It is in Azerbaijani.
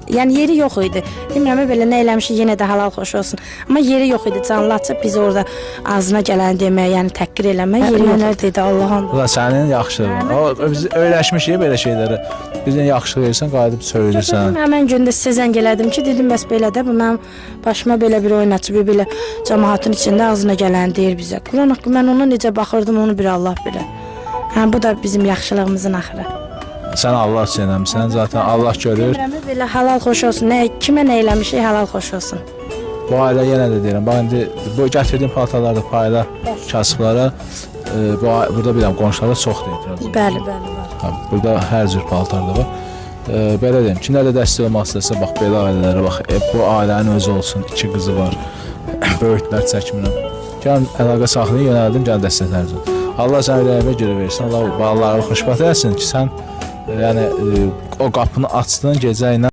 Yani yeri yox idi. Bilmirəm belə nə eləmişik, yenə də halal xoş olsun. Amma yeri yox idi. Canlı açıb biz orada ağzına gələni demək, yəni təhqir eləmək yeri yox dedi Allahın. Bu da sənin yaxşılığın. O biz öyrəşmişik belə şeyləri. Bizə yaxşılıq edirsən, qayıdıb söyləyirsən. Həmin gündə sizə zəng elədim ki, dedim bəs belə də bu mənim başıma belə bir oyun açıb, belə cəmaatın içində ağzına gələni deyir bizə. Quran haqqı mən ona necə baxırdım, onu bir Allah bilir. Hə bu da bizim yaxşılığımızın axırı. Sən Allah üçün eləmisən, zaten Allah görür. Belə halal xoş olsun. Nə kimə nə eləmişik, halal xoş olsun. Bu ailə yenə də deyirəm. Bax indi bu gətirdiyim paltarları da payla kasıblara. Burada bilirəm qonşulara çoxdur etiraz. Bəli, bəli, var. Burada hər cür paltar da var. Belə deyim, kimlər də dəstək olmaq istəsə, bax belə ailələrə bax. Bu ailənin özü olsun, 2 qızı var. Böyüklər çəkmirəm. Gəl əlaqə saxlayın, yönəldim, gəl dəstəkləriniz. Allah sənə ürəyinə görə versin. Allah balalarını xoşbəxt etsin ki, sən yəni o qapını açdın gecə ilə.